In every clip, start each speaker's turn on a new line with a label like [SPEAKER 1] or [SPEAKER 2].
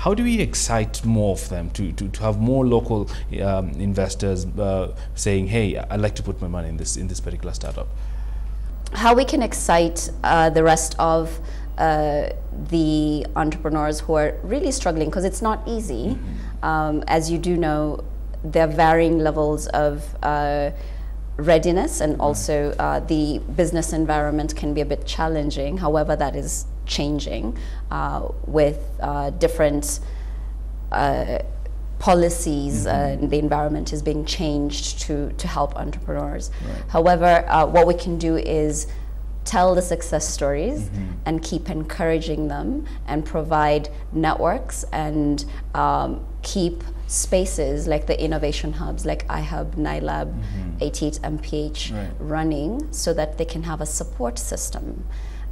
[SPEAKER 1] How do we excite more of them to have more local investors saying, hey, I'd like to put my money in this particular startup?
[SPEAKER 2] How we can excite the rest of the entrepreneurs who are really struggling, because it's not easy. As you do know, there are varying levels of readiness, and also the business environment can be a bit challenging. However, that is changing with different policies. The environment is being changed to help entrepreneurs. However, what we can do is tell the success stories and keep encouraging them, and provide networks, and keep spaces like the innovation hubs like iHub, NILAB, 88 MPH running, so that they can have a support system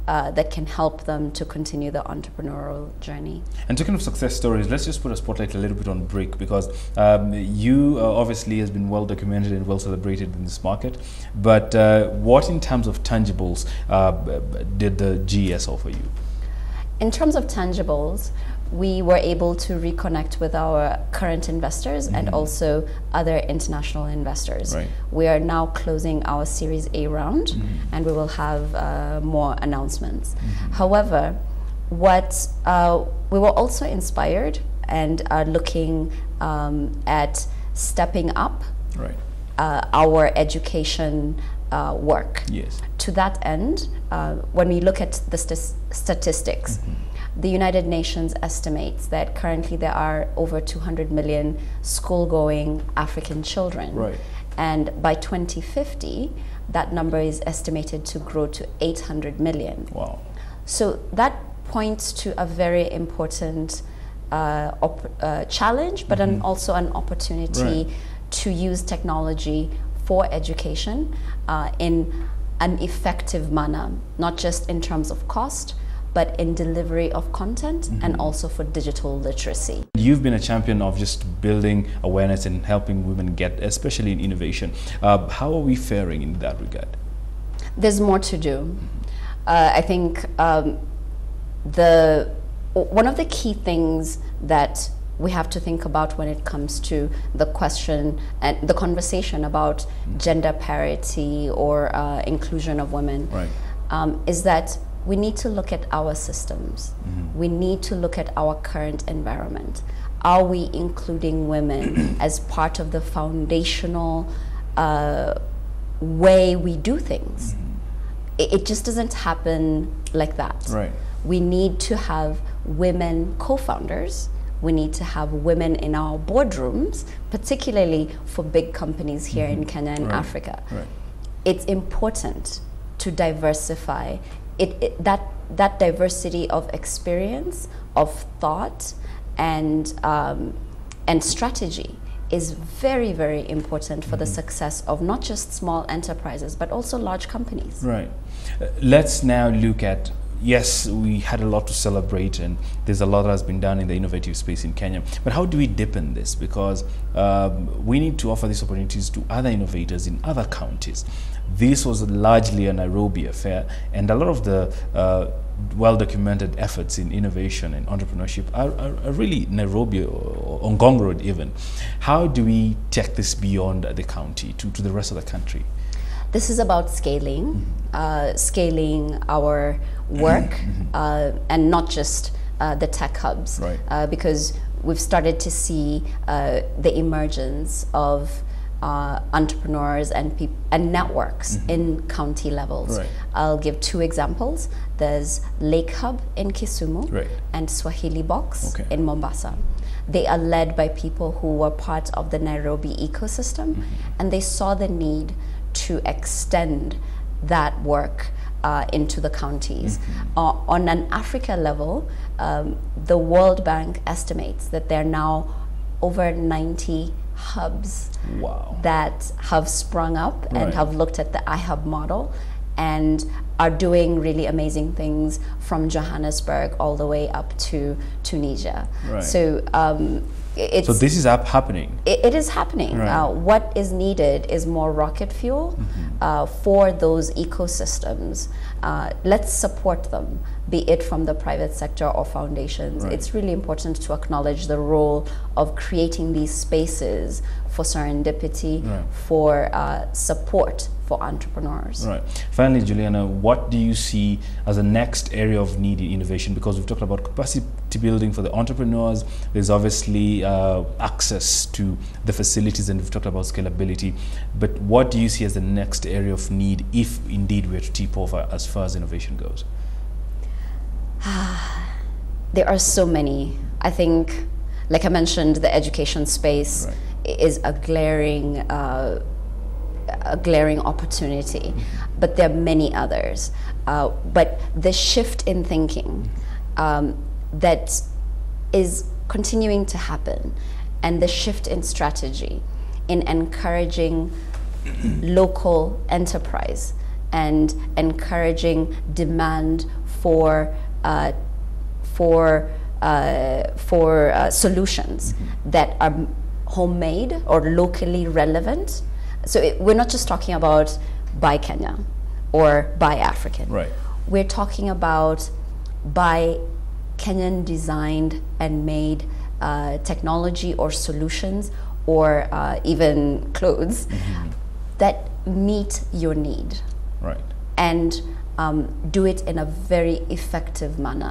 [SPEAKER 2] that can help them to continue the entrepreneurial journey. And
[SPEAKER 1] talking of success stories, let's just put a spotlight a little bit on Brick, because you obviously has been well documented and well celebrated in this market. But what in terms of tangibles did the GES offer you?
[SPEAKER 2] In terms of tangibles, we were able to reconnect with our current investors and also other international investors. We are now closing our Series A round, and we will have more announcements. However, what we were also inspired and are looking at stepping up our education work. To that end, when we look at the statistics, the United Nations estimates that currently there are over 200 million school-going African children. And by 2050, that number is estimated to grow to 800 million. So that points to a very important challenge, but also an opportunity to use technology for education in an effective manner, not just in terms of cost, but in delivery of content and also for digital literacy.
[SPEAKER 1] You've been a champion of just building awareness and helping women get, especially in innovation. How are we faring in that regard?
[SPEAKER 2] There's more to do. I think one of the key things that we have to think about when it comes to the question and the conversation about gender parity or inclusion of women is that we need to look at our systems. We need to look at our current environment. Are we including women as part of the foundational way we do things? It just doesn't happen like that. We need to have women co-founders. We need to have women in our boardrooms, particularly for big companies here in Kenya and Africa. It's important to diversify. That diversity of experience, of thought, and strategy is very, very important for the success of not just small enterprises, but also large companies.
[SPEAKER 1] Let's now look at, yes, we had a lot to celebrate, and there's a lot that has been done in the innovative space in Kenya. But how do we deepen this? Because we need to offer these opportunities to other innovators in other counties. This was largely a Nairobi affair, and a lot of the well-documented efforts in innovation and entrepreneurship are really Nairobi or on Ngong Road even. How do we take this beyond the county to the rest of the country?
[SPEAKER 2] This is about scaling, scaling our work, and not just the tech hubs, because we've started to see the emergence of entrepreneurs and networks in county levels. I'll give two examples. There's Lake Hub in Kisumu and Swahili Box in Mombasa. They are led by people who were part of the Nairobi ecosystem, and they saw the need to extend that work into the counties. On an Africa level, the World Bank estimates that there are now over 90 hubs that have sprung up and have looked at the iHub model and are doing really amazing things from Johannesburg all the way up to Tunisia.
[SPEAKER 1] Right.
[SPEAKER 2] So
[SPEAKER 1] so this is happening.
[SPEAKER 2] It is happening.
[SPEAKER 1] Right.
[SPEAKER 2] What is needed is more rocket fuel for those ecosystems. Let's support them, be it from the private sector or foundations.
[SPEAKER 1] Right.
[SPEAKER 2] It's really important to acknowledge the role of creating these spaces for serendipity,
[SPEAKER 1] right,
[SPEAKER 2] for support for entrepreneurs.
[SPEAKER 1] Right. Finally, Juliana, what do you see as the next area of need in innovation? Because we've talked about capacity building for the entrepreneurs. There's obviously access to the facilities, and we've talked about scalability. But what do you see as the next area of need if indeed we're to tip over as far as innovation goes?
[SPEAKER 2] There are so many. I think, like I mentioned, the education space, right, is a glaring opportunity, but there are many others. But the shift in thinking that is continuing to happen, and the shift in strategy in encouraging local enterprise and encouraging demand for solutions that are homemade or locally relevant. So we're not just talking about buy Kenya or buy African.
[SPEAKER 1] Right.
[SPEAKER 2] We're talking about buy Kenyan designed and made technology or solutions or even clothes that meet your need.
[SPEAKER 1] Right.
[SPEAKER 2] And do it in a very effective manner.